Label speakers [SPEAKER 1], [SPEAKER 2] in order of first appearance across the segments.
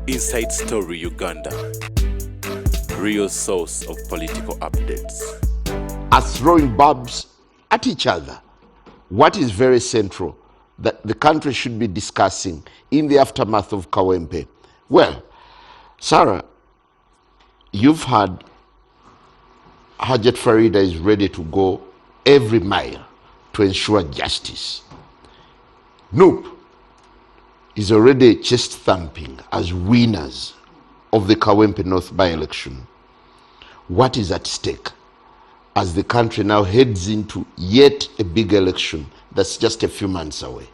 [SPEAKER 1] Inside Story Uganda, real source of political updates.
[SPEAKER 2] As throwing barbs at each other, what is very central that the country should be discussing in the aftermath of Kawempe? Well, Sarah, you've had Hajat Farida is ready to go every mile to ensure justice. Noop is already chest thumping as winners of the Kawempe North by-election. What is at stake as the country now heads into yet a big election that's just a few months away?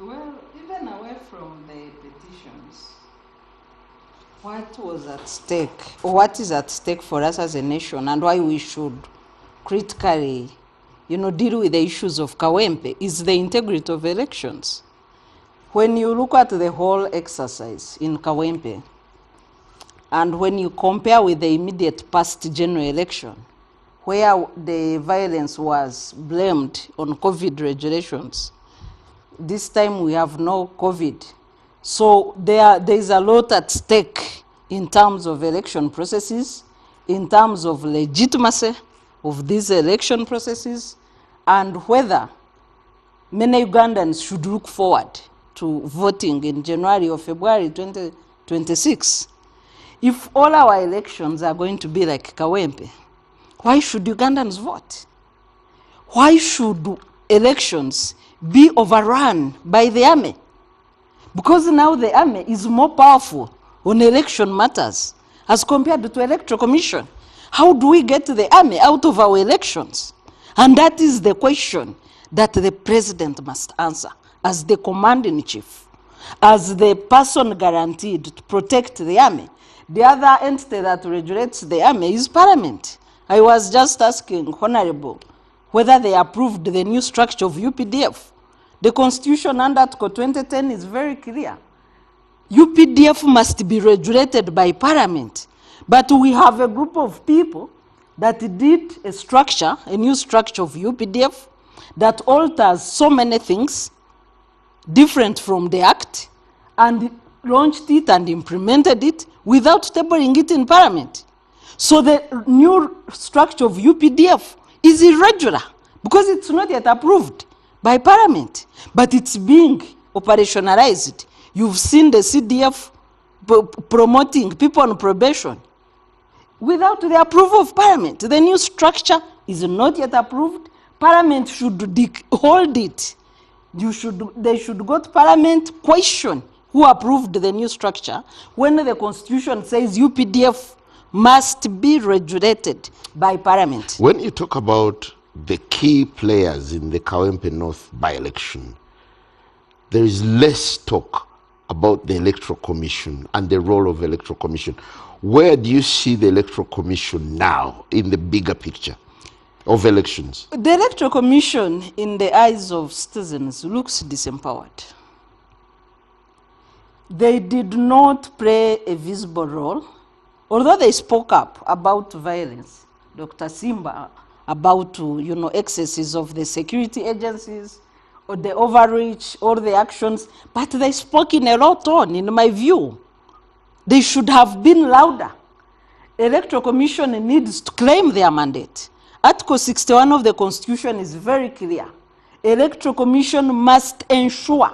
[SPEAKER 3] Well, even away from the petitions, what was at stake, or what is at stake for us as a nation, and why we should critically, deal with the issues of Kawempe is the integrity of elections. When you look at the whole exercise in Kawempe, and when you compare with the immediate past general election, where the violence was blamed on COVID regulations, this time we have no COVID. So there is a lot at stake in terms of election processes, in terms of legitimacy of these election processes, and whether many Ugandans should look forward to voting in January or February 2026. If all our elections are going to be like Kawempe, why should Ugandans vote? Why should elections be overrun by the army? Because now the army is more powerful on election matters as compared to electoral commission. How do we get the army out of our elections? And that is the question that the president must answer as the commander-in-chief, as the person guaranteed to protect the army. The other entity that regulates the army is Parliament. I was just asking Honorable whether they approved the new structure of UPDF. The Constitution under Article 2010 is very clear. UPDF must be regulated by Parliament. But we have a group of people that did a structure, a new structure of UPDF that alters so many things different from the Act, and launched it and implemented it without tabling it in Parliament. So the new structure of UPDF is irregular because it's not yet approved by Parliament, but it's being operationalized. You've seen the CDF promoting people on probation without the approval of Parliament. The new structure is not yet approved. Parliament should hold it. They should go to Parliament, question who approved the new structure when the Constitution says UPDF must be regulated by Parliament.
[SPEAKER 2] When you talk about the key players in the Kawempe North by-election, there is less talk about the Electoral Commission and the role of the Electoral Commission. Where do you see the Electoral Commission now in the bigger picture of elections?
[SPEAKER 3] The Electoral Commission, in the eyes of citizens, looks disempowered. They did not play a visible role, although they spoke up about violence. Dr. Simba, about excesses of the security agencies, or the overreach, or the actions, but they spoke in a low tone, in my view. They should have been louder. Electoral Commission needs to claim their mandate. Article 61 of the Constitution is very clear. Electoral Commission must ensure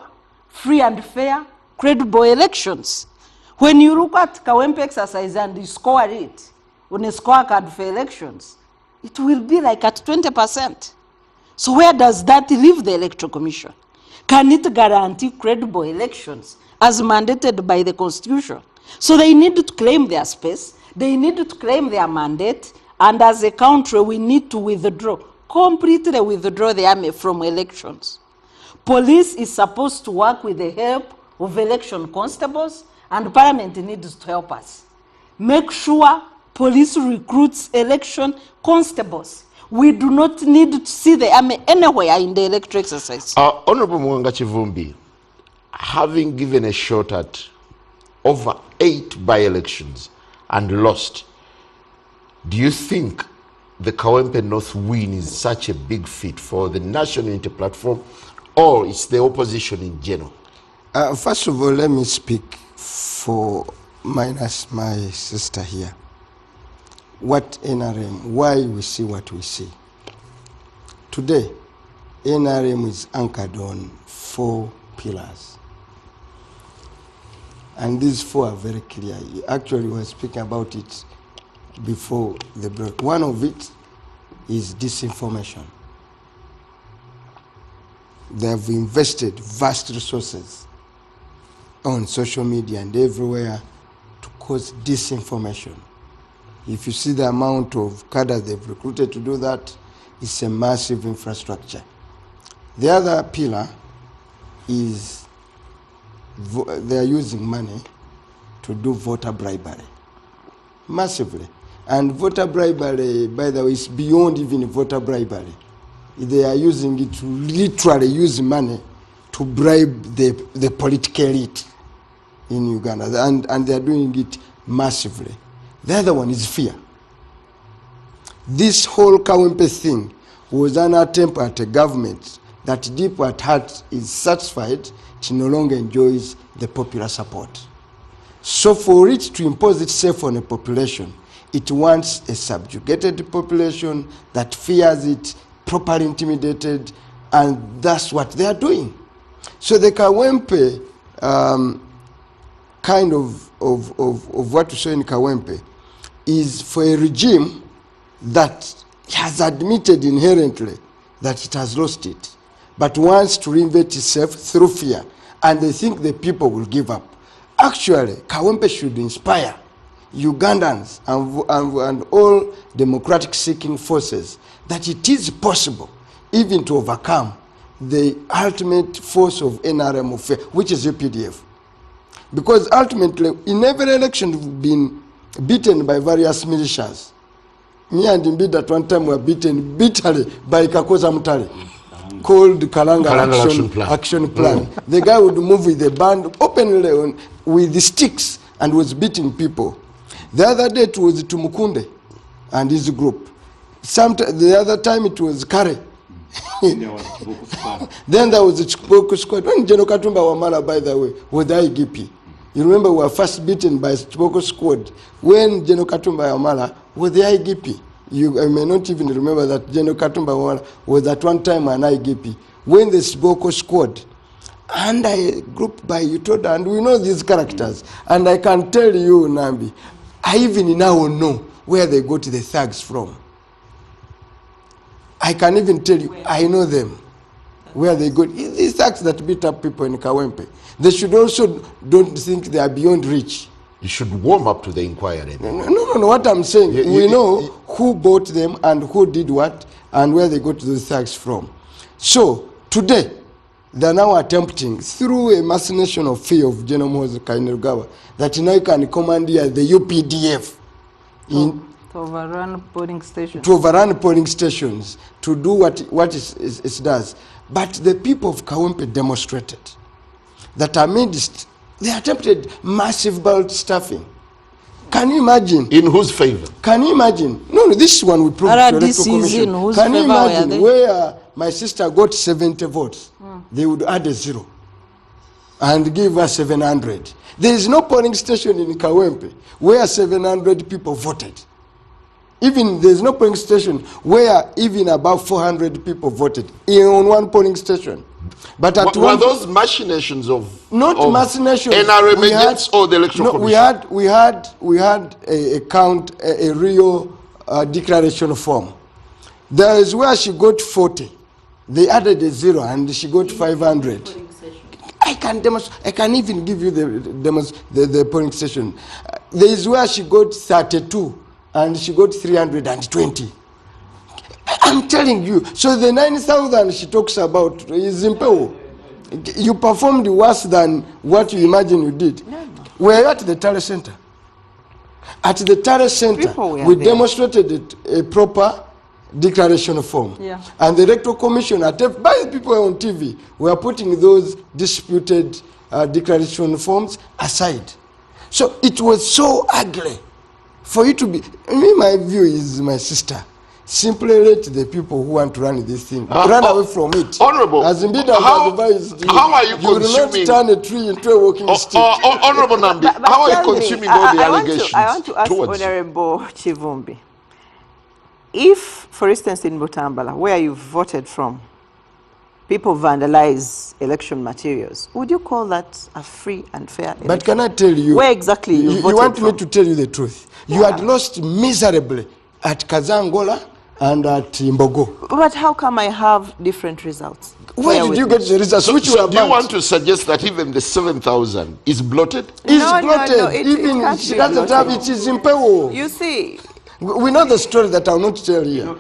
[SPEAKER 3] free and fair, credible elections. When you look at Kawempe exercise and you score it on a scorecard for elections, it will be like at 20%. So where does that leave the Electoral Commission? Can it guarantee credible elections as mandated by the Constitution? So they need to claim their space, they need to claim their mandate, and as a country we need to completely withdraw the army from elections. Police is supposed to work with the help of election constables, and Parliament needs to help us. Make sure police recruits election constables. We do not need to see the army anywhere in the electoral exercise.
[SPEAKER 2] Honorable Mwanga Chivumbi, having given a shot at over 8 by-elections and lost, do you think the Kawempe North win is such a big feat for the National Unity Platform, or it's the opposition in general?
[SPEAKER 4] First of all, let me speak for minus my sister here. What NRM, why we see what we see. Today, NRM is anchored on 4 pillars. And these 4 are very clear. Actually, we were speaking about it before the break. One of it is disinformation. They have invested vast resources on social media and everywhere to cause disinformation. If you see the amount of cadres they've recruited to do that, it's a massive infrastructure. The other pillar is they are using money to do voter bribery, massively. And voter bribery, by the way, is beyond even voter bribery. They are using it to literally use money to bribe the political elite in Uganda, and they are doing it massively. The other one is fear. This whole Kawempe thing was an attempt at a government that deep at heart is satisfied it no longer enjoys the popular support. So for it to impose itself on a population, it wants a subjugated population that fears it, properly intimidated, and that's what they are doing. So the Kawempe kind of what we saw in Kawempe is for a regime that has admitted inherently that it has lost it, but wants to reinvent itself through fear, and they think the people will give up. Actually, Kawempe should inspire Ugandans and all democratic-seeking forces that it is possible even to overcome the ultimate force of NRM of fear, which is UPDF. Because ultimately, in every election, we've been beaten by various militias. Me and Mbidde at one time were beaten bitterly by Kakoza Mutale, called Kalanga Action Plan. The guy would move with the band openly with the sticks and was beating people. The other day it was Tumukunde and his group. The other time it was Kare. Then there was the Chiboko squad. When General Katumba Wamala, by the way, was the IGP. You remember we were first beaten by Chiboko squad when General Katumba Wamala was the IGP. You may not even remember that General Katumba Wamala was at one time an IGP. When the Chiboko squad, and a group by Utoda, and we know these characters, and I can tell you, Nambi, I even now know where they got the thugs from. I can even tell you, I know them, where they got these thugs that beat up people in Kawempe. They should also don't think they are beyond reach.
[SPEAKER 2] You should warm up to the inquiry.
[SPEAKER 4] No, what I'm saying, we know who bought them and who did what and where they got those thugs from. So, today, they are now attempting, through a machination of fear of General Muhoozi Kainerugaba, that now you can commandeer the UPDF to
[SPEAKER 3] overrun polling stations.
[SPEAKER 4] To overrun polling stations, to do what it does. But the people of Kawempe demonstrated that amidst, they attempted massive ballot stuffing. Can you imagine?
[SPEAKER 2] In whose favor?
[SPEAKER 4] Can you imagine? No, this one we proved to the Electoral Commission. Can you imagine where my sister got 70 votes? They would add a 0 and give us 700. There is no polling station in Kawempe where 700 people voted. Even there is no polling station where even about 400 people voted on one polling station. But at
[SPEAKER 2] were those machinations of
[SPEAKER 4] machinations
[SPEAKER 2] NRM agents or the Electoral Commission?
[SPEAKER 4] We had a count, a real declaration form. There is where she got 40. They added a 0 and she got 500. I can demonstrate. I can even give you the polling station. There is where she got 32 and she got 320. I'm telling you. So the 9,000 she talks about is impossible. You performed worse than what you imagine you did. We're at the Tare Center. At the Tare Center, we demonstrated a proper declaration form.
[SPEAKER 3] Yeah.
[SPEAKER 4] And the Electoral Commission, by people on TV, were putting those disputed declaration forms aside. So it was so ugly for you to be. My view is, my sister, simply let the people who want to run this thing run away from it.
[SPEAKER 2] Honorable,
[SPEAKER 4] As Mbidde has advised you,
[SPEAKER 2] how are you
[SPEAKER 4] you will not
[SPEAKER 2] consuming-
[SPEAKER 4] turn a tree into a walking stick.
[SPEAKER 2] Honorable Nambi,
[SPEAKER 5] But
[SPEAKER 2] how are you
[SPEAKER 5] tell me,
[SPEAKER 2] consuming all the allegations
[SPEAKER 5] I want to ask
[SPEAKER 2] towards you?
[SPEAKER 5] Honorable Chivumbi, if, for instance, in Butambala, where you voted from, people vandalize election materials, would you call that a free and fair election?
[SPEAKER 4] But can I tell you,
[SPEAKER 5] where exactly you voted
[SPEAKER 4] you want
[SPEAKER 5] from?
[SPEAKER 4] me to tell you the truth? You had lost miserably at Kazangola and at Mbogo.
[SPEAKER 5] But how come I have different results?
[SPEAKER 4] Where did you get the results? Which were
[SPEAKER 2] Do you
[SPEAKER 4] burnt?
[SPEAKER 2] want to suggest that even the 7,000 is blotted?
[SPEAKER 4] It's
[SPEAKER 5] No, no,
[SPEAKER 4] blotted.
[SPEAKER 5] no, it
[SPEAKER 4] Even
[SPEAKER 5] can't
[SPEAKER 4] she
[SPEAKER 5] be
[SPEAKER 4] doesn't have
[SPEAKER 5] blotted.
[SPEAKER 4] it is in Pewo.
[SPEAKER 5] You see,
[SPEAKER 4] We know the story that I'll not tell here.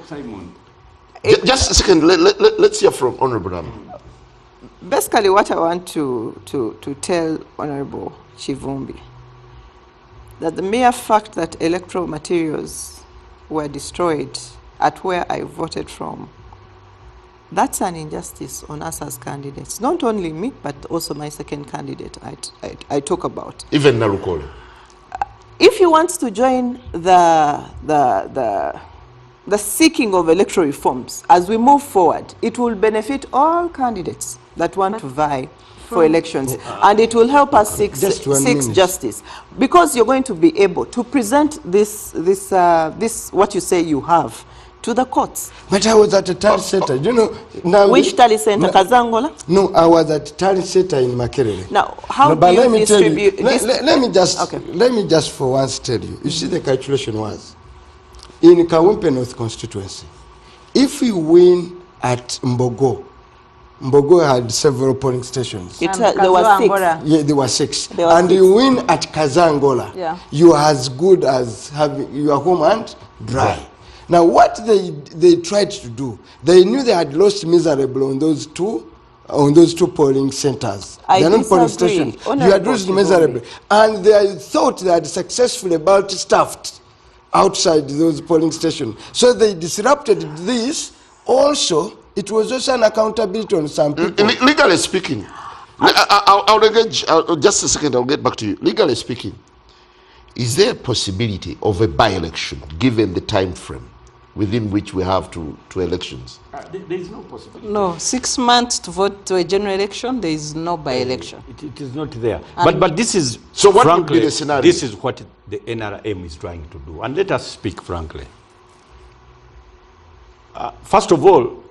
[SPEAKER 2] Just a second, let's hear from Honorable Nambi.
[SPEAKER 5] basically what I want to tell Honorable Chivumbi, that the mere fact that electoral materials were destroyed at where I voted from, that's an injustice on us as candidates. Not only me, but also my second candidate I talk about.
[SPEAKER 2] Even Narukole.
[SPEAKER 5] If you want to join the seeking of electoral reforms as we move forward, it will benefit all candidates that want to vie for elections, and it will help us seek
[SPEAKER 4] Just 1 minute.
[SPEAKER 5] justice, because you're going to be able to present this what you say you have to the courts.
[SPEAKER 4] But I was at a talent center. You know, now
[SPEAKER 5] Which tally center? Kazangola?
[SPEAKER 4] No, I was at talent center in Makerere.
[SPEAKER 5] Now, how
[SPEAKER 4] No, but
[SPEAKER 5] do
[SPEAKER 4] let
[SPEAKER 5] you
[SPEAKER 4] me tell you,
[SPEAKER 5] distribute?
[SPEAKER 4] let me just for once tell you. You see, the calculation was in Kawempe North constituency. If we win at Mbogo, Mbogo had several polling stations.
[SPEAKER 5] There were 6.
[SPEAKER 4] Yeah, there were 6.
[SPEAKER 5] There were
[SPEAKER 4] And
[SPEAKER 5] 6.
[SPEAKER 4] you win at Kazangola,
[SPEAKER 3] Yeah.
[SPEAKER 4] you are as good as having your home and dry. Now, what they tried to do, they knew they had lost miserably on those two polling centers.
[SPEAKER 5] I
[SPEAKER 4] They're not polling
[SPEAKER 5] disagree.
[SPEAKER 4] stations. You
[SPEAKER 5] Honorable
[SPEAKER 4] had lost
[SPEAKER 5] Chivumbi.
[SPEAKER 4] miserably. And they thought they had successfully about staffed outside those polling stations. So they disrupted this. Also, it was also an accountability on some people.
[SPEAKER 2] Legally speaking, I'll engage, just a second, I'll get back to you. Legally speaking, is there a possibility of a by-election given the time frame within which we have to elections?
[SPEAKER 6] There is no possibility.
[SPEAKER 3] No, 6 months to vote to a general election, there is no by-election.
[SPEAKER 6] It is not there.
[SPEAKER 3] And-
[SPEAKER 6] But this is,
[SPEAKER 2] So what would
[SPEAKER 6] frankly,
[SPEAKER 2] be the scenario?
[SPEAKER 6] this is what the NRM is trying to do. And let us speak frankly. First of all,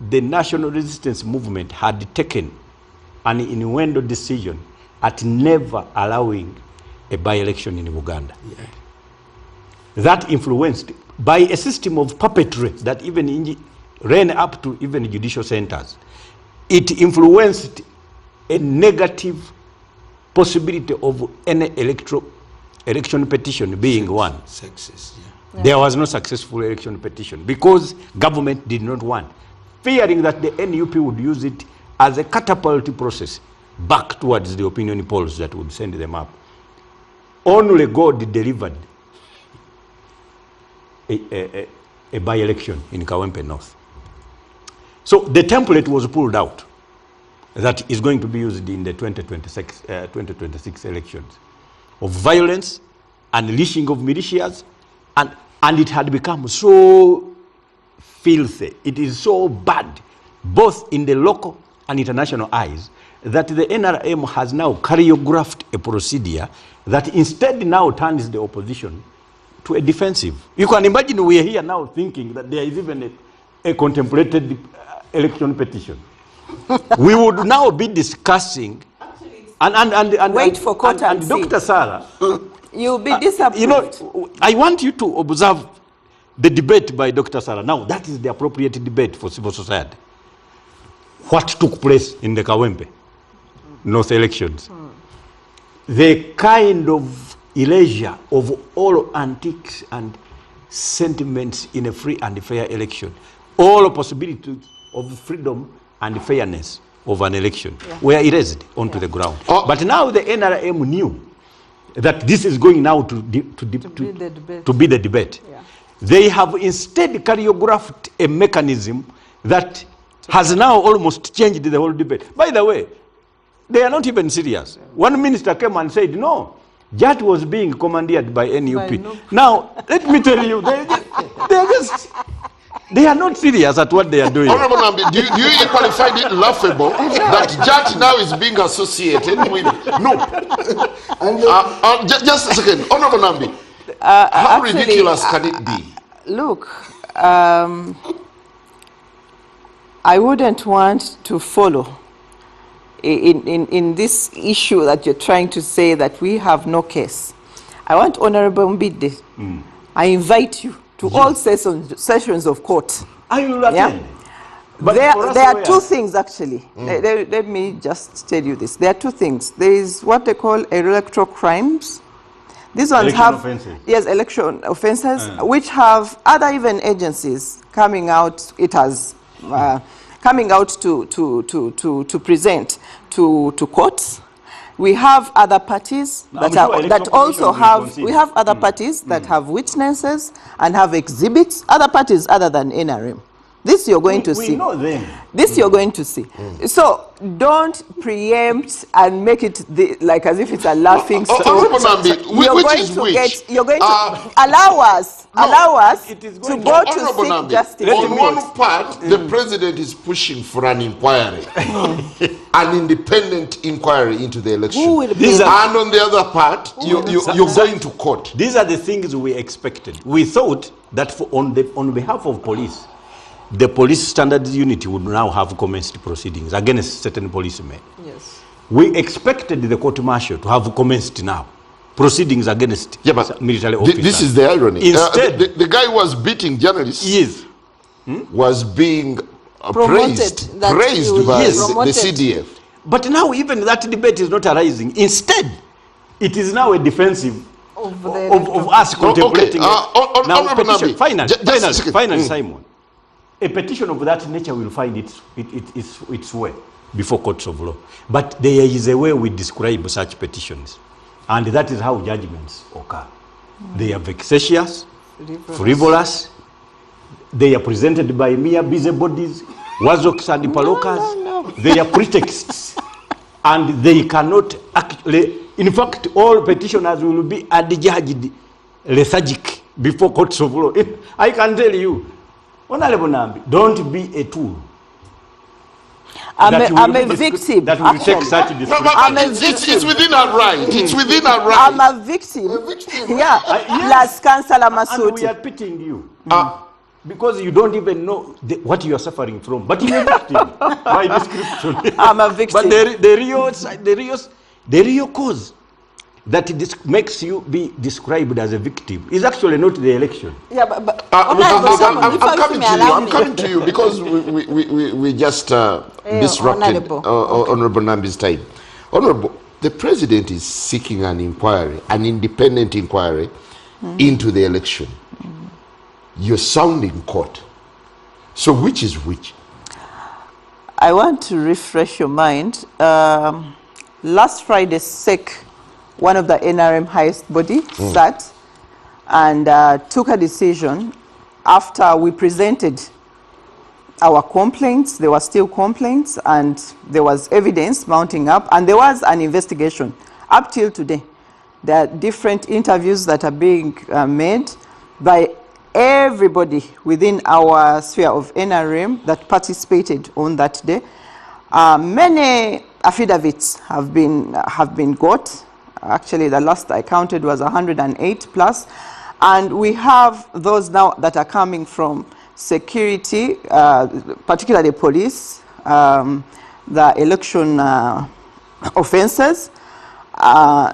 [SPEAKER 6] the national resistance movement had taken an innuendo decision at never allowing a by-election in Uganda. Yeah. That influenced by a system of puppetry that even ran up to even judicial centers. It influenced a negative possibility of any election petition being won.
[SPEAKER 4] Success, yeah.
[SPEAKER 6] There was no successful election petition because government did not want, fearing that the NUP would use it as a catapult process back towards the opinion polls that would send them up. Only God delivered a by-election in Kawempe North. So the template was pulled out that is going to be used in the 2026 elections of violence, unleashing of militias, and it had become so filthy, it is so bad, both in the local and international eyes, that the NRM has now choreographed a procedure that instead now turns the opposition to a defensive. You can imagine we are here now thinking that there is even a contemplated election petition. We would now be discussing and
[SPEAKER 5] Wait for court and
[SPEAKER 6] and
[SPEAKER 5] see.
[SPEAKER 6] Dr. Sarah,
[SPEAKER 5] You'll be disapproved.
[SPEAKER 6] you know, I want you to observe the debate by Dr. Sarah. Now, that is the appropriate debate for civil society. What took place in the Kawempe North elections? The kind of erasure of all antiques and sentiments in a free and fair election, all possibility of freedom and fairness of an election were erased onto the ground. But now the NRM knew that this is going now to be the debate.
[SPEAKER 3] Yeah.
[SPEAKER 6] They have instead choreographed a mechanism that has now almost changed the whole debate. By the way, they are not even serious. One minister came and said, no, Jat was being commandeered by NUP.
[SPEAKER 3] By NUP.
[SPEAKER 6] Now, let me tell you, they're just They are not serious at what they are doing.
[SPEAKER 2] Honorable Nambi, do you equally find it laughable that Jat now is being associated with... No. Just a second. Honorable Nambi, how
[SPEAKER 5] actually,
[SPEAKER 2] ridiculous can it be?
[SPEAKER 5] Look, I wouldn't want to follow in this issue that you're trying to say that we have no case. I want Honorable Mbidde. I invite you to all sessions of court.
[SPEAKER 6] I will attend. But
[SPEAKER 5] There are two things actually. Let me just tell you this. There are two things. There is what they call electoral crimes. These ones
[SPEAKER 6] Election
[SPEAKER 5] have
[SPEAKER 6] offences.
[SPEAKER 5] yes, election offences, which have other even agencies coming out. It has coming out to present to courts. We have other parties that
[SPEAKER 6] sure
[SPEAKER 5] that also
[SPEAKER 6] Commission will
[SPEAKER 5] have.
[SPEAKER 6] consider.
[SPEAKER 5] We have other parties that have witnesses and have exhibits. Other parties other than NRM. This you're going to see.
[SPEAKER 6] We know them.
[SPEAKER 5] This you're going to see. So don't preempt and make it like as if it's a laughing stock.
[SPEAKER 2] Honorable Nambi,
[SPEAKER 5] You're
[SPEAKER 2] which
[SPEAKER 5] going
[SPEAKER 2] is
[SPEAKER 5] to
[SPEAKER 2] which?
[SPEAKER 5] get. You're going to allow us
[SPEAKER 6] it is
[SPEAKER 5] to
[SPEAKER 6] going
[SPEAKER 5] go
[SPEAKER 6] to-
[SPEAKER 5] to
[SPEAKER 2] Honorable
[SPEAKER 5] seek
[SPEAKER 2] Nambi,
[SPEAKER 5] justice.
[SPEAKER 2] on one part, the president is pushing for an inquiry, an independent inquiry into the election.
[SPEAKER 3] Who will
[SPEAKER 6] These
[SPEAKER 3] pay?
[SPEAKER 6] are-
[SPEAKER 2] And on the other part, you're going to court.
[SPEAKER 6] These are the things we expected. We thought that on behalf of police, the police standards unit would now have commenced proceedings against certain policemen.
[SPEAKER 5] Yes.
[SPEAKER 6] We expected the court martial to have commenced now proceedings against
[SPEAKER 2] Yeah, but
[SPEAKER 6] military officers.
[SPEAKER 2] this is the irony.
[SPEAKER 6] Instead,
[SPEAKER 2] the guy who was beating journalists
[SPEAKER 6] yes,
[SPEAKER 2] was being
[SPEAKER 3] Promoted,
[SPEAKER 2] praised
[SPEAKER 3] that he was
[SPEAKER 2] by
[SPEAKER 6] Yes.
[SPEAKER 2] the
[SPEAKER 3] promoted.
[SPEAKER 2] CDF.
[SPEAKER 6] but now even that debate is not arising. Instead, it is now a defensive
[SPEAKER 3] Of the
[SPEAKER 6] of us contemplating.
[SPEAKER 2] okay.
[SPEAKER 6] Now,
[SPEAKER 2] Honorable
[SPEAKER 6] petition,
[SPEAKER 2] Nambi,
[SPEAKER 6] finally,
[SPEAKER 2] just a second.
[SPEAKER 6] finally, Simon, a petition of that nature will find its way before courts of law. But there is a way we describe such petitions, and that is how judgments occur. They are vexatious, frivolous. They are presented by mere busybodies, wazoks and palokas. They are pretexts, and they cannot actually. In fact, all petitioners will be adjudged lethargic before courts of law. I can tell you, Honorable Nambi, don't be a tool.
[SPEAKER 5] I'm a victim.
[SPEAKER 6] That will take
[SPEAKER 5] actually.
[SPEAKER 6] such
[SPEAKER 2] No,
[SPEAKER 6] discussion.
[SPEAKER 5] I'm a
[SPEAKER 2] it's within our right. It's within our right.
[SPEAKER 5] I'm a victim. Yeah.
[SPEAKER 6] Yes.
[SPEAKER 5] Plus Councillor
[SPEAKER 6] And we
[SPEAKER 5] Masuti.
[SPEAKER 6] are pitying you. Because you don't even know what you are suffering from. But you're a victim by description.
[SPEAKER 5] I'm a victim.
[SPEAKER 6] But the real cause that makes you be described as a victim is actually not the election.
[SPEAKER 3] Yeah, but
[SPEAKER 2] I'm
[SPEAKER 3] Simon, if
[SPEAKER 2] coming
[SPEAKER 3] may
[SPEAKER 2] to you.
[SPEAKER 3] allow
[SPEAKER 2] I'm
[SPEAKER 3] me.
[SPEAKER 2] coming to you because we just disrupted
[SPEAKER 3] Honorable.
[SPEAKER 2] Honorable Nambi's time. Honorable, the president is seeking an inquiry, an independent inquiry into the election. You're sounding court. So which is which?
[SPEAKER 5] I want to refresh your mind. Last Friday, SEC, one of the NRM highest body, sat and took a decision after we presented our complaints. There were still complaints and there was evidence mounting up and there was an investigation up till today. There are different interviews that are being made by everybody within our sphere of NRM that participated on that day. Many affidavits have been got. Actually, the last I counted was 108 plus. And we have those now that are coming from security, particularly police, the election offenses.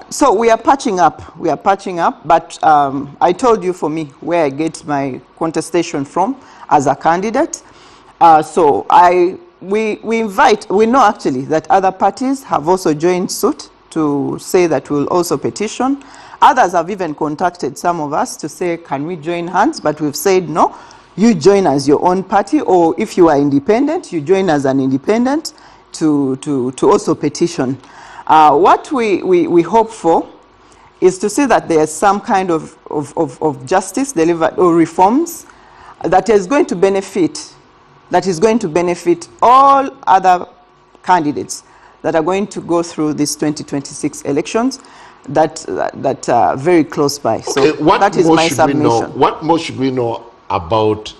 [SPEAKER 5] So we are patching up. But I told you for me where I get my contestation from as a candidate. So we know actually that other parties have also joined suit to say that we'll also petition. Others have even contacted some of us to say, can we join hands? But we've said, no, you join as your own party, or if you are independent, you join as an independent to also petition. What we hope for is to see that there's some kind of justice delivered or reforms that is going to benefit all other candidates that are going to go through these 2026 elections that are very close by. So
[SPEAKER 2] Okay, what
[SPEAKER 5] that is
[SPEAKER 2] more
[SPEAKER 5] my
[SPEAKER 2] should we know?
[SPEAKER 5] submission.
[SPEAKER 2] What more should we know about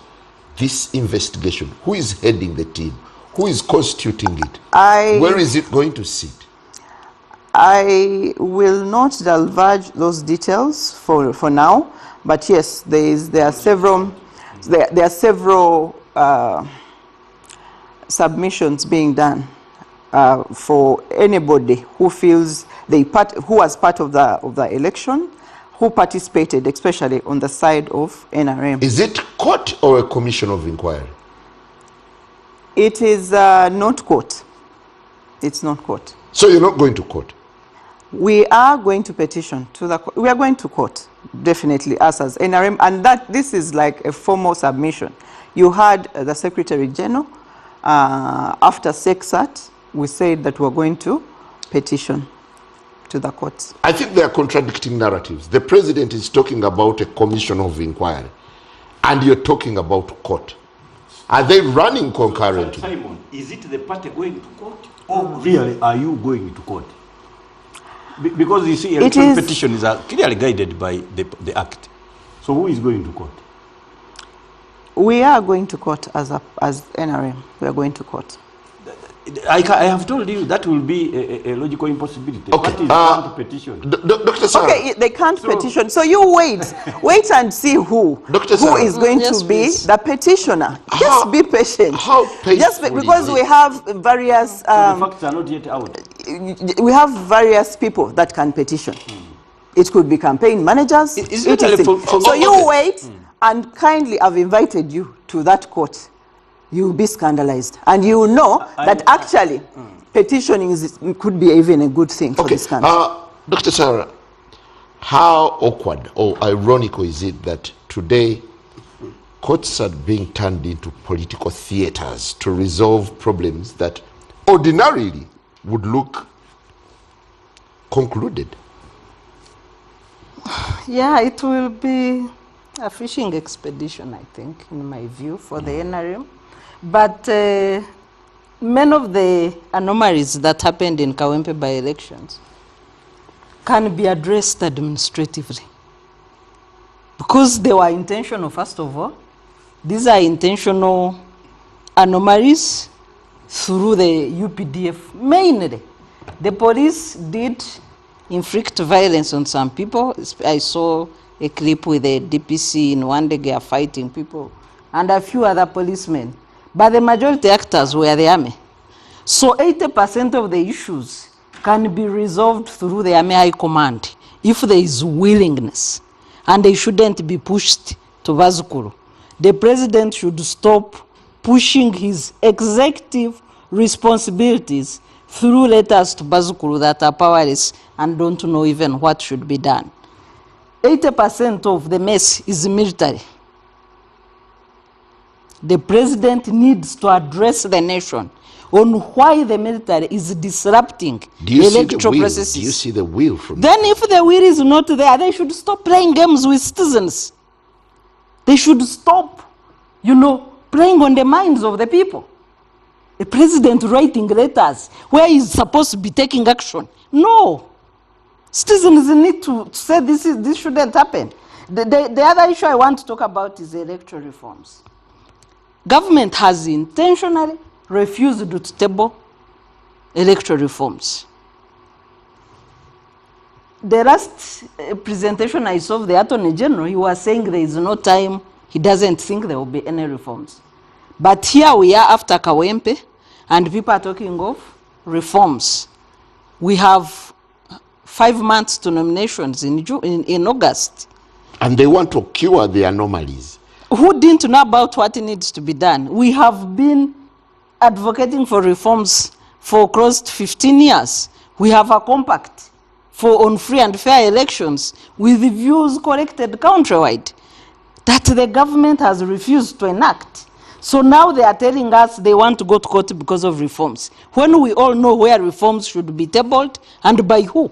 [SPEAKER 2] this investigation? Who is heading the team? Who is constituting it?
[SPEAKER 5] I-
[SPEAKER 2] Where is it going to sit?
[SPEAKER 5] I will not divulge those details for now, but yes, there are several submissions being done for anybody who feels who was part of the election, who participated, especially on the side of NRM.
[SPEAKER 2] Is it court or a commission of inquiry?
[SPEAKER 5] It is not court. It's not court.
[SPEAKER 2] So you're not going to court?
[SPEAKER 5] We are going to petition to the court. We are going to court, definitely, us as NRM, and this is like a formal submission. You heard the Secretary General, after SECSAT, we said that we're going to petition to the courts.
[SPEAKER 2] I think they are contradicting narratives. The president is talking about a commission of inquiry, and you're talking about court. Are they running concurrently?
[SPEAKER 6] Simon, is it the party going to court, or really are you going to court? Because you see, election petitions are clearly guided by the Act. So who is going to court?
[SPEAKER 5] We are going to court as NRM. We are going to court.
[SPEAKER 6] I have told you that will be a logical impossibility.
[SPEAKER 2] Okay.
[SPEAKER 6] Parties can't petition.
[SPEAKER 2] Dr. Sarah.
[SPEAKER 5] Okay, they can't petition. So you wait and see who
[SPEAKER 2] Sarah.
[SPEAKER 5] is going
[SPEAKER 3] Yes,
[SPEAKER 5] to be
[SPEAKER 3] please.
[SPEAKER 5] the petitioner. Just be patient.
[SPEAKER 2] How painful
[SPEAKER 5] Just because
[SPEAKER 2] is it?
[SPEAKER 5] we have various
[SPEAKER 6] So the facts are not yet out.
[SPEAKER 5] we have various people that can petition. It could be campaign managers.
[SPEAKER 6] It's
[SPEAKER 5] it
[SPEAKER 6] literally
[SPEAKER 5] is-
[SPEAKER 6] for-
[SPEAKER 5] so you
[SPEAKER 2] okay.
[SPEAKER 5] wait and kindly, I've invited you to that court. You'll be scandalized, and you will know that actually petitioning could be even a good thing for
[SPEAKER 2] Okay.
[SPEAKER 5] this country.
[SPEAKER 2] Dr. Sarah, how awkward or ironical is it that today courts are being turned into political theaters to resolve problems that ordinarily would look concluded?
[SPEAKER 3] Yeah, it will be a fishing expedition, I think, in my view, for the NRM. But many of the anomalies that happened in Kawempe by-elections can be addressed administratively. Because they were intentional, first of all. These are intentional anomalies through the UPDF. Mainly, the police did inflict violence on some people. I saw a clip with the DPC in Wandegea fighting people and a few other policemen. But the majority actors were the army. So 80% of the issues can be resolved through the Army High Command if there is willingness. And they shouldn't be pushed to Bazukuru. The president should stop pushing his executive responsibilities through letters to Bazukuru that are powerless and don't know even what should be done. 80% of the mess is military. The president needs to address the nation on why the military is disrupting electoral processes.
[SPEAKER 2] Do you see the will from
[SPEAKER 3] Then if the will is not there, they should stop playing games with citizens. They should stop, playing on the minds of the people. The president writing letters where he's supposed to be taking action. No. Citizens need to say this shouldn't happen. The other issue I want to talk about is electoral reforms. Government has intentionally refused to table electoral reforms. The last presentation I saw of the Attorney General, he was saying there is no time, he doesn't think there will be any reforms. But here we are after Kawempe, and people are talking of reforms. We have 5 months to nominations in August.
[SPEAKER 2] And they want to cure the anomalies.
[SPEAKER 3] Who didn't know about what needs to be done? We have been advocating for reforms for close to 15 years. We have a compact on free and fair elections with views collected countrywide that the government has refused to enact. So now they are telling us they want to go to court because of reforms, when we all know where reforms should be tabled and by who,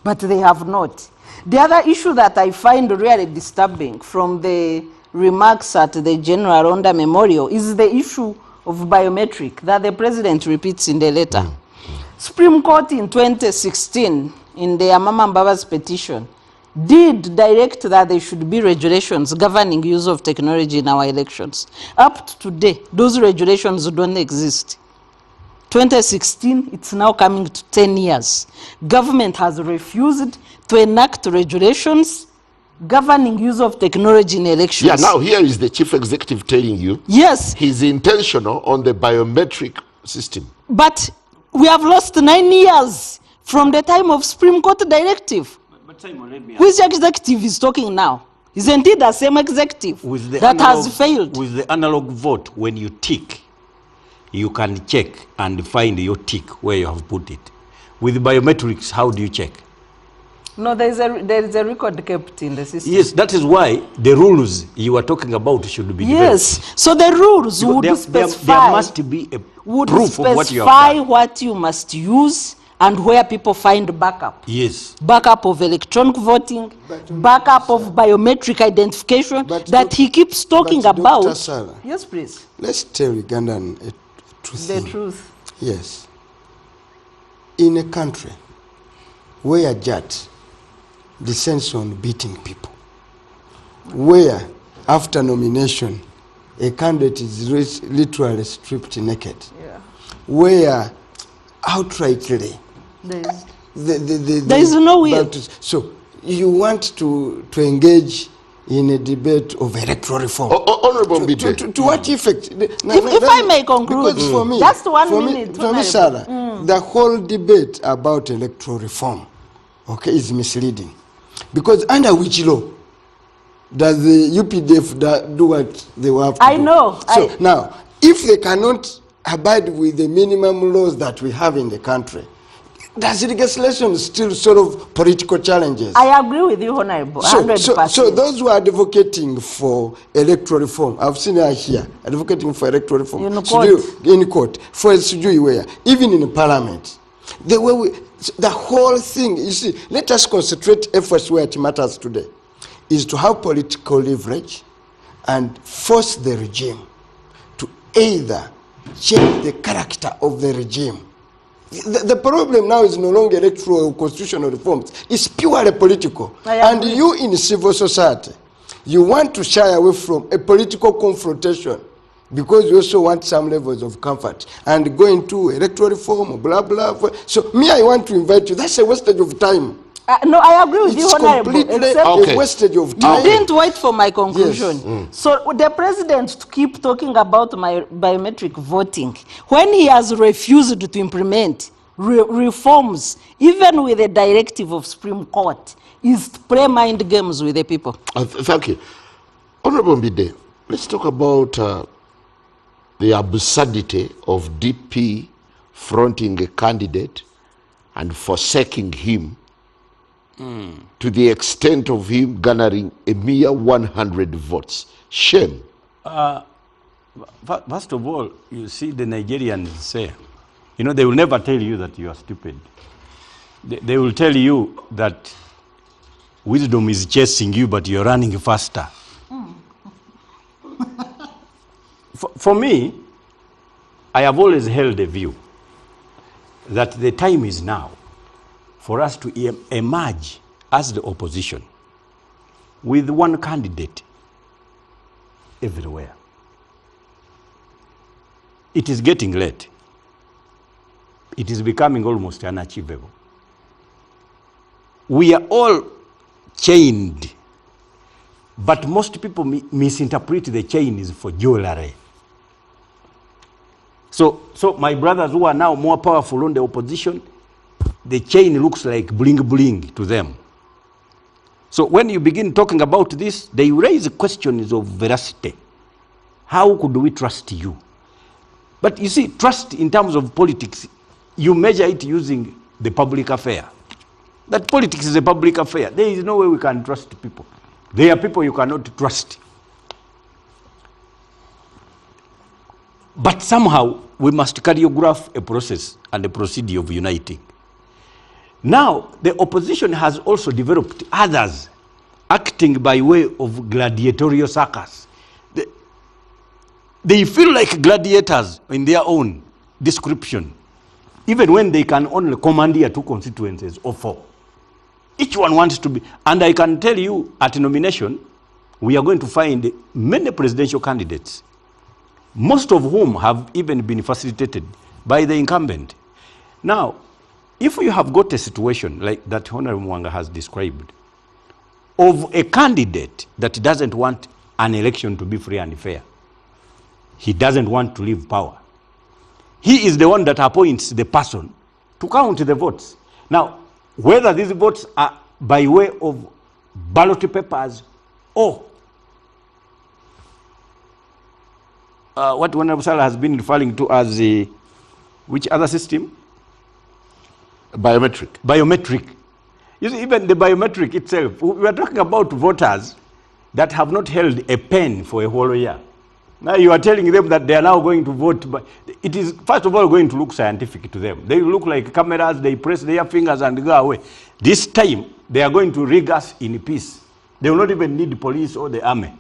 [SPEAKER 3] but they have not. The other issue that I find really disturbing from the remarks at the General Ronda Memorial is the issue of biometric that the president repeats in the letter. Supreme Court in 2016, in the Amama Mbaba's petition, did direct that there should be regulations governing use of technology in our elections. Up to today, those regulations don't exist. 2016, it's now coming to 10 years. Government has refused to enact regulations governing use of technology in elections.
[SPEAKER 2] Yeah, now here is the chief executive telling you
[SPEAKER 3] Yes,
[SPEAKER 2] he's intentional on the biometric system.
[SPEAKER 3] but we have lost 9 years from the time of Supreme Court directive.
[SPEAKER 6] But Simon, let me ask.
[SPEAKER 3] Which executive is talking now? Isn't it the same executive
[SPEAKER 6] With the
[SPEAKER 3] that
[SPEAKER 6] analog,
[SPEAKER 3] has failed?
[SPEAKER 6] With the analog vote, when you tick, you can check and find your tick where you have put it. With biometrics, how do you check?
[SPEAKER 3] No, there is a record kept in the system.
[SPEAKER 6] Yes, that is why the rules you are talking about should be developed.
[SPEAKER 3] Yes, so the rules would specify,
[SPEAKER 6] there must be a proof of what you have
[SPEAKER 3] specify
[SPEAKER 6] done.
[SPEAKER 3] what you must use and where people find backup.
[SPEAKER 6] Yes.
[SPEAKER 3] Backup of electronic voting, backup of biometric identification
[SPEAKER 4] But
[SPEAKER 3] that
[SPEAKER 4] doc-
[SPEAKER 3] he keeps talking
[SPEAKER 4] but Dr.
[SPEAKER 3] about.
[SPEAKER 4] Sarah,
[SPEAKER 3] Yes, please.
[SPEAKER 4] let's tell Ugandan a truth.
[SPEAKER 3] The truth.
[SPEAKER 4] Yes. In a country where judge descends on beating people, where after nomination a candidate is literally stripped naked,
[SPEAKER 3] Yeah.
[SPEAKER 4] where outrightly
[SPEAKER 3] There is no will.
[SPEAKER 4] so you want to engage in a debate of electoral reform.
[SPEAKER 2] Honorable Mbidde.
[SPEAKER 4] To what effect?
[SPEAKER 3] If I may conclude,
[SPEAKER 4] because for me,
[SPEAKER 3] just 1
[SPEAKER 4] for
[SPEAKER 3] minute,
[SPEAKER 4] for me,
[SPEAKER 3] Honorable.
[SPEAKER 4] Sarah, the whole debate about electoral reform, okay, is misleading. Because under which law does the UPDF do what they have to
[SPEAKER 3] I
[SPEAKER 4] do?
[SPEAKER 3] know.
[SPEAKER 4] So now, if they cannot abide with the minimum laws that we have in the country, does legislation still sort of political challenges?
[SPEAKER 3] I agree with you, Honorable, 100%.
[SPEAKER 4] So those who are advocating for electoral reform, I've seen her here advocating for electoral reform
[SPEAKER 3] In court.
[SPEAKER 4] in court for Sujui where even in parliament, the whole thing. You see, let us concentrate efforts where it matters today, is to have political leverage and force the regime to either change the character of the regime. The problem now is no longer electoral or constitutional reforms. It's purely political. And you in civil society, you want to shy away from a political confrontation because you also want some levels of comfort and go into electoral reform or blah, blah, blah. So me, I want to invite you. That's a wastage of time.
[SPEAKER 3] No, I agree with you,
[SPEAKER 4] It's
[SPEAKER 3] Honorable.
[SPEAKER 4] completely
[SPEAKER 3] Except
[SPEAKER 2] Okay.
[SPEAKER 4] a wastage of
[SPEAKER 3] you
[SPEAKER 4] time.
[SPEAKER 3] didn't wait for my conclusion.
[SPEAKER 4] Yes.
[SPEAKER 3] So the president to keep talking about my biometric voting when he has refused to implement reforms, even with the directive of Supreme Court, is to play mind games with the people.
[SPEAKER 2] Thank you. Honorable Mbidde, let's talk about the absurdity of DP fronting a candidate and forsaking him to the extent of him garnering a mere 100 votes. Shame.
[SPEAKER 6] First of all, you see the Nigerians say, you know, they will never tell you that you are stupid. They will tell you that wisdom is chasing you, but you're running faster. For me, I have always held a view that the time is now for us to emerge as the opposition with one candidate everywhere. It is getting late. It is becoming almost unachievable. We are all chained, but most people misinterpret the chain is for jewelry. So my brothers who are now more powerful on the opposition, the chain looks like bling bling to them. So when you begin talking about this, they raise questions of veracity. How could we trust you? But you see, trust in terms of politics, you measure it using the public affair. That politics is a public affair. There is no way we can trust people. There are people you cannot trust. But somehow we must choreograph a process and a procedure of uniting. Now, the opposition has also developed others acting by way of gladiatorial circus. They feel like gladiators in their own description, even when they can only commandeer 2 constituencies or 4. Each one wants to be, and I can tell you at nomination, we are going to find many presidential candidates, most of whom have even been facilitated by the incumbent. Now, if you have got a situation like that Honorable Mwanga has described, of a candidate that doesn't want an election to be free and fair, he doesn't want to leave power. He is the one that appoints the person to count the votes. Now, whether these votes are by way of ballot papers or what Honorable Salah has been referring to as which other system?
[SPEAKER 2] Biometric.
[SPEAKER 6] Biometric. You see, even the biometric itself, we are talking about voters that have not held a pen for a whole year. Now you are telling them that they are now going to vote, but it is first of all going to look scientific to them. They look like cameras, they press their fingers and go away. This time, they are going to rig us in peace. They will not even need the police or the army.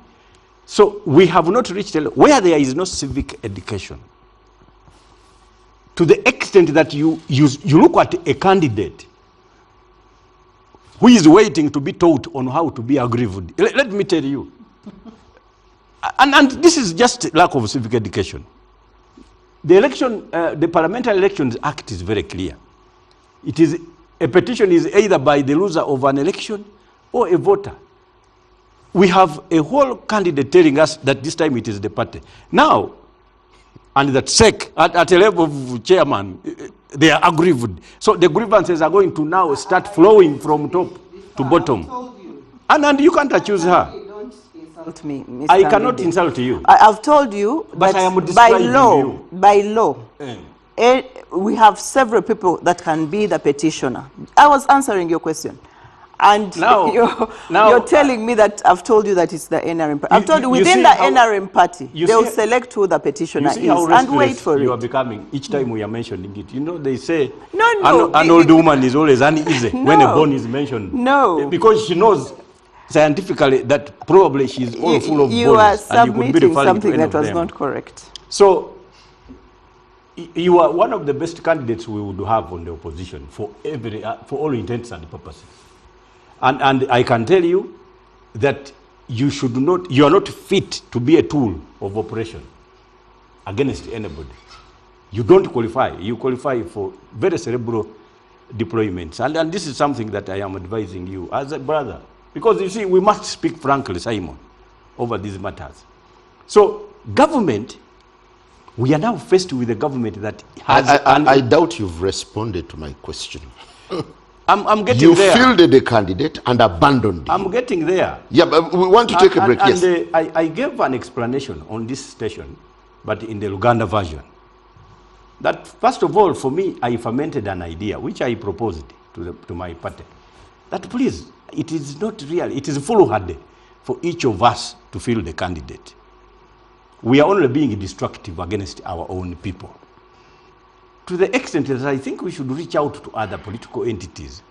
[SPEAKER 6] So we have not reached where there is no civic education. To the extent that you look at a candidate who is waiting to be taught on how to be aggrieved. Let me tell you. And this is just lack of civic education. The election, the Parliamentary Elections Act is very clear. It is, a petition is either by the loser of an election or a voter. We have a whole candidate telling us that this time it is the party. Now, and that SEC, at a level of chairman, they are aggrieved. So the grievances are going to now start flowing from top to bottom. And you can't accuse her.
[SPEAKER 5] Insult me, Mr.
[SPEAKER 6] I cannot
[SPEAKER 5] Mbidde.
[SPEAKER 6] insult you.
[SPEAKER 5] I've told you
[SPEAKER 6] But
[SPEAKER 5] that
[SPEAKER 6] I am
[SPEAKER 5] by
[SPEAKER 6] describing
[SPEAKER 5] law,
[SPEAKER 6] you.
[SPEAKER 5] we have several people that can be the petitioner. I was answering your question. And
[SPEAKER 6] Now-
[SPEAKER 5] you're telling me that I've told you that it's the NRM party. I've told you
[SPEAKER 6] you
[SPEAKER 5] within
[SPEAKER 6] see
[SPEAKER 5] the
[SPEAKER 6] how-
[SPEAKER 5] NRM party,
[SPEAKER 6] you
[SPEAKER 5] they'll
[SPEAKER 6] see-
[SPEAKER 5] select who the
[SPEAKER 6] You
[SPEAKER 5] petitioner
[SPEAKER 6] see
[SPEAKER 5] is
[SPEAKER 6] how
[SPEAKER 5] and wait
[SPEAKER 6] restless
[SPEAKER 5] for
[SPEAKER 6] you are
[SPEAKER 5] it.
[SPEAKER 6] becoming each time we are mentioning it. You know, they say
[SPEAKER 5] No,
[SPEAKER 6] an old woman is always uneasy when a
[SPEAKER 5] No.
[SPEAKER 6] bone is mentioned.
[SPEAKER 5] No.
[SPEAKER 6] Because she knows scientifically that probably she's all full of
[SPEAKER 5] You are
[SPEAKER 6] bones. And you could be
[SPEAKER 5] submitting
[SPEAKER 6] referring to
[SPEAKER 5] something
[SPEAKER 6] any
[SPEAKER 5] that
[SPEAKER 6] of
[SPEAKER 5] was
[SPEAKER 6] them.
[SPEAKER 5] not correct.
[SPEAKER 6] So, you are one of the best candidates we would have on the opposition for all intents and purposes. And I can tell you that you are not fit to be a tool of operation against anybody. You don't qualify. You qualify for very cerebral deployments. And this is something that I am advising you as a brother. Because you see, we must speak frankly, Simon, over these matters. So, government, we are now faced with a government that has...
[SPEAKER 2] I doubt you've responded to my question.
[SPEAKER 6] I'm getting
[SPEAKER 2] You
[SPEAKER 6] there.
[SPEAKER 2] fielded a candidate and abandoned him.
[SPEAKER 6] I'm getting there.
[SPEAKER 2] Yeah, but we want to take a break, yes.
[SPEAKER 6] I gave an explanation on this station, but in the Luganda version. That, first of all, for me, I fermented an idea, which I proposed to my party. That please, it is not real. It is foolhardy for each of us to field a candidate. We are only being destructive against our own people. To the extent that I think we should reach out to other political entities.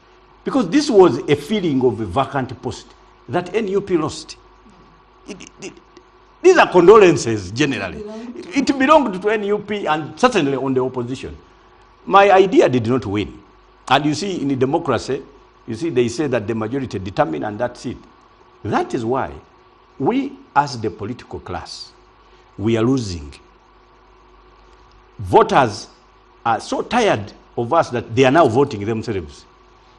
[SPEAKER 6] Because this was a feeling of a vacant post that NUP lost. These are condolences, generally. It belonged to NUP and certainly on the opposition. My idea did not win. And you see, in a democracy, you see, they say that the majority determine and that's it. That is why we, as the political class, we are losing. Voters are so tired of us that they are now voting themselves.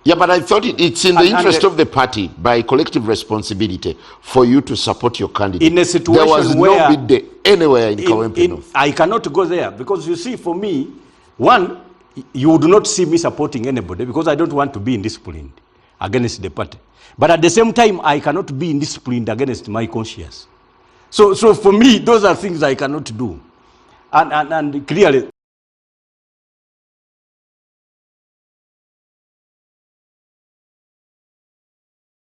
[SPEAKER 2] Yeah, but I thought it's in the
[SPEAKER 6] And
[SPEAKER 2] interest of the party, by collective responsibility, for you to support your candidate.
[SPEAKER 6] In a situation
[SPEAKER 2] there was
[SPEAKER 6] where...
[SPEAKER 2] no Mbidde anywhere in Kawempe North.
[SPEAKER 6] I cannot go there because you see, for me, one, you would not see me supporting anybody because I don't want to be indisciplined against the party. But at the same time, I cannot be indisciplined against my conscience. So for me, those are things I cannot do. And clearly...